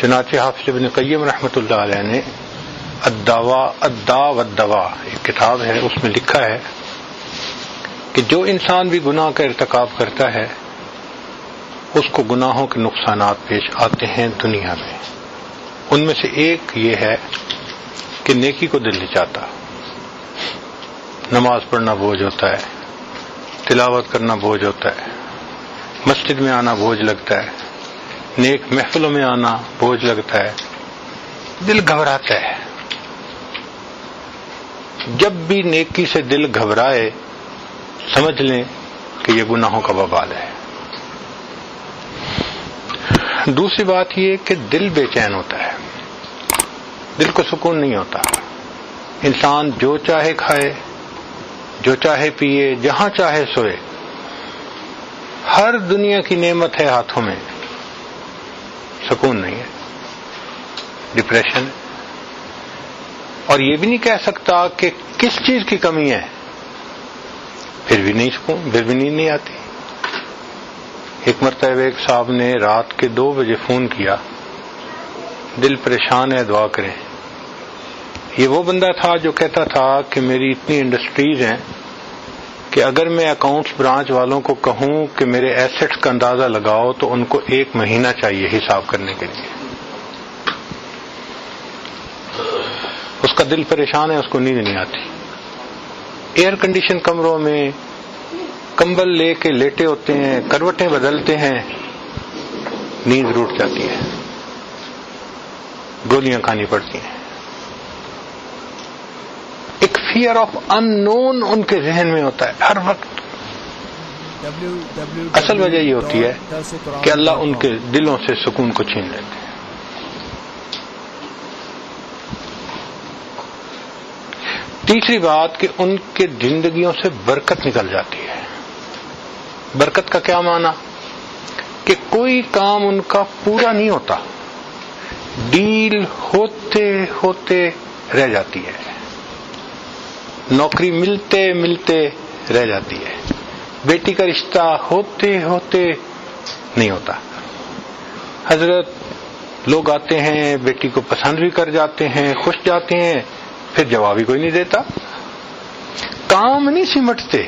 چنانچہ حافظ ابن قیم رحمۃ اللہ علیہ نے الداء والدواء ایک کتاب ہے، اس میں لکھا ہے کہ جو انسان بھی گناہ کا ارتکاب کرتا ہے اس کو گناہوں کے نقصانات پیش آتے ہیں دنیا میں. ان میں سے ایک یہ ہے کہ نیکی کو دل نہیں چاہتا. نماز پڑھنا بوجھ ہوتا ہے، تلاوت کرنا بوجھ ہوتا ہے، مسجد میں آنا بوجھ لگتا ہے، نیک محفلوں میں آنا بوجھ لگتا ہے، دل گھبراتا ہے. جب بھی نیکی سے دل گھبرائے سمجھ لیں کہ یہ گناہوں کا وبال ہے. دوسری بات یہ کہ دل بے چین ہوتا ہے، دل کو سکون نہیں ہوتا. انسان جو چاہے کھائے، جو چاہے پیے، جہاں چاہے سوئے، ہر دنیا کی نعمت ہے ہاتھوں میں، سکون نہیں ہے، ڈپریشن ہے. اور یہ بھی نہیں کہہ سکتا کہ کس چیز کی کمی ہے، پھر بھی نہیں سکون، پھر بھی نیند نہیں آتی. ایک مرتبہ ایک صاحب نے رات کے 2 بجے فون کیا، دل پریشان ہے، دعا کریں. یہ وہ بندہ تھا جو کہتا تھا کہ میری اتنی انڈسٹریز ہیں کہ اگر میں اکاؤنٹس برانچ والوں کو کہوں کہ میرے ایسٹس کا اندازہ لگاؤ تو ان کو 1 مہینہ چاہیے حساب کرنے کے لیے. اس کا دل پریشان ہے، اس کو نیند نہیں آتی. ایئر کنڈیشن کمروں میں کمبل لے کے لیٹے ہوتے ہیں، کروٹیں بدلتے ہیں، نیند روٹ جاتی ہے، گولیاں کھانی پڑتی ہیں. ایک فیئر آف ان نون ان کے ذہن میں ہوتا ہے ہر وقت. اصل وجہ یہ ہوتی ہے کہ اللہ ان کے دلوں سے سکون کو چھین لیتے ہیں. تیسری بات کہ ان کے زندگیوں سے برکت نکل جاتی ہے. برکت کا کیا معنی؟ کہ کوئی کام ان کا پورا نہیں ہوتا، ڈیل ہوتے ہوتے رہ جاتی ہے، نوکری ملتے ملتے رہ جاتی ہے، بیٹی کا رشتہ ہوتے ہوتے نہیں ہوتا. حضرت لوگ آتے ہیں، بیٹی کو پسند بھی کر جاتے ہیں، خوش جاتے ہیں، پھر جواب ہی کوئی نہیں دیتا. کام نہیں سمٹتے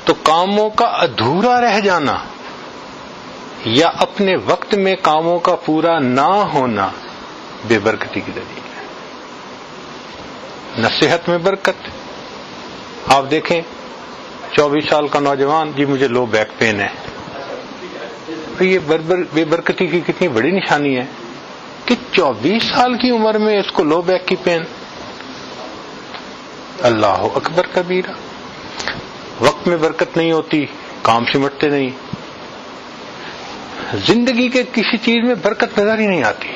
تو کاموں کا ادھورا رہ جانا یا اپنے وقت میں کاموں کا پورا نہ ہونا بے برکتی کی دلیل ہے. نہ صحت میں برکت. آپ دیکھیں 24 سال کا نوجوان، جی مجھے لو بیک پین ہے. یہ بے برکتی کی کتنی بڑی نشانی ہے کہ 24 سال کی عمر میں اس کو لو بیک کی پین. اللہ اکبر کبیرہ. وقت میں برکت نہیں ہوتی، کام سمٹتے نہیں، زندگی کے کسی چیز میں برکت نظر ہی نہیں آتی.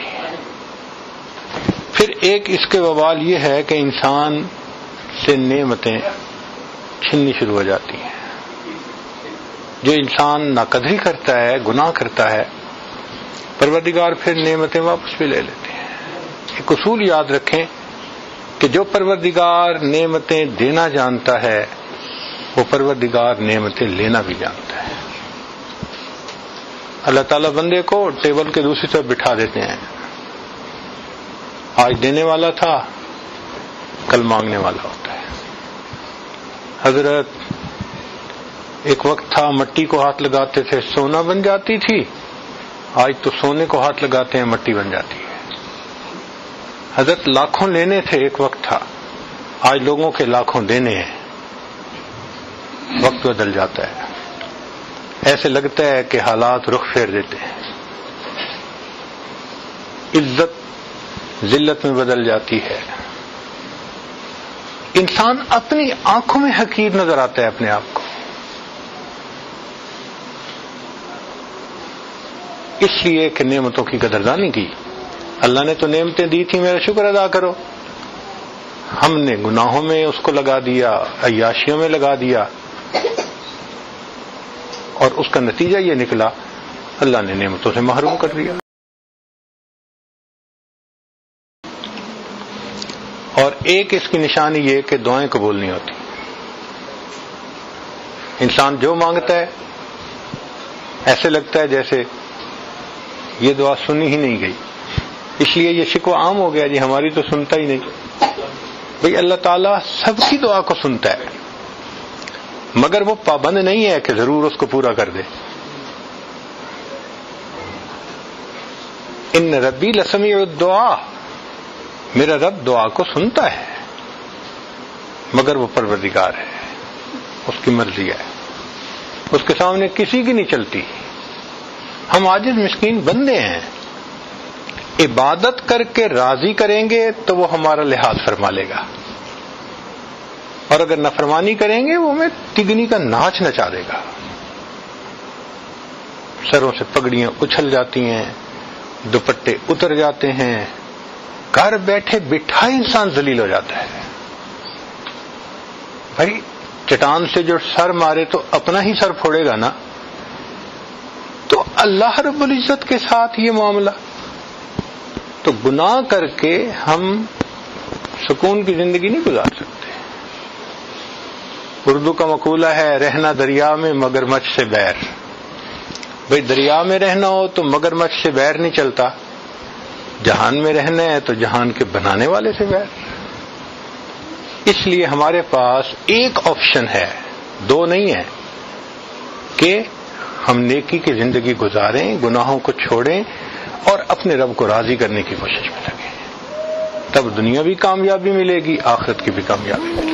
پھر ایک اس کے وبال یہ ہے کہ انسان سے نعمتیں چھننی شروع ہو جاتی ہیں. جو انسان ناقدری کرتا ہے، گناہ کرتا ہے، پروردگار پھر نعمتیں واپس بھی لے لیتے ہیں. ایک اصول یاد رکھیں کہ جو پروردگار نعمتیں دینا جانتا ہے وہ پروردگار نعمتیں لینا بھی جانتا ہے. اللہ تعالیٰ بندے کو ٹیبل کے دوسری طرف بٹھا دیتے ہیں. آج دینے والا تھا، کل مانگنے والا ہوتا ہے. حضرت ایک وقت تھا مٹی کو ہاتھ لگاتے تھے سونا بن جاتی تھی، آج تو سونے کو ہاتھ لگاتے ہیں مٹی بن جاتی ہے. حضرت لاکھوں لینے تھے ایک وقت تھا، آج لوگوں کے لاکھوں دینے ہیں. وقت بدل جاتا ہے، ایسے لگتا ہے کہ حالات رخ پھیر دیتے ہیں. عزت ذلت میں بدل جاتی ہے. انسان اپنی آنکھوں میں حقیر نظر آتا ہے اپنے آپ کو. اس لیے کہ نعمتوں کی قدردانی کی. اللہ نے تو نعمتیں دی تھی، میرا شکر ادا کرو. ہم نے گناہوں میں اس کو لگا دیا، عیاشیوں میں لگا دیا، اور اس کا نتیجہ یہ نکلا اللہ نے نعمتوں سے محروم کر دیا. اور ایک اس کی نشانی یہ کہ دعائیں قبول نہیں ہوتی. انسان جو مانگتا ہے ایسے لگتا ہے جیسے یہ دعا سنی ہی نہیں گئی. اس لیے یہ شکوہ عام ہو گیا جی ہماری تو سنتا ہی نہیں. بھئی اللہ تعالیٰ سب کی دعا کو سنتا ہے مگر وہ پابند نہیں ہے کہ ضرور اس کو پورا کر دے. ان ربی لسمیع الدعاء، میرا رب دعا کو سنتا ہے مگر وہ پروردگار ہے، اس کی مرضی ہے، اس کے سامنے کسی کی نہیں چلتی. ہم عاجز مسکین بندے ہیں، عبادت کر کے راضی کریں گے تو وہ ہمارا لحاظ فرما لے گا، اور اگر نافرمانی کریں گے وہ ہمیں تگنی کا ناچ نچا دے گا. سروں سے پگڑیاں اچھل جاتی ہیں، دوپٹے اتر جاتے ہیں، گھر بیٹھے بٹھا انسان ذلیل ہو جاتا ہے. بھائی چٹان سے جو سر مارے تو اپنا ہی سر پھوڑے گا نا، تو اللہ رب العزت کے ساتھ یہ معاملہ. تو گناہ کر کے ہم سکون کی زندگی نہیں گزار سکتے. اردو کا مقولہ ہے رہنا دریا میں مگر مچھ سے بیر. بھئی دریا میں رہنا ہو تو مگر مچھ سے بیر نہیں چلتا، جہان میں رہنا ہے تو جہان کے بنانے والے سے بیر. اس لیے ہمارے پاس ایک آپشن ہے، دو نہیں ہے، کہ ہم نیکی کی زندگی گزاریں، گناہوں کو چھوڑیں اور اپنے رب کو راضی کرنے کی کوشش میں لگیں. تب دنیا بھی کامیابی ملے گی، آخرت کی بھی کامیابی ملے گی.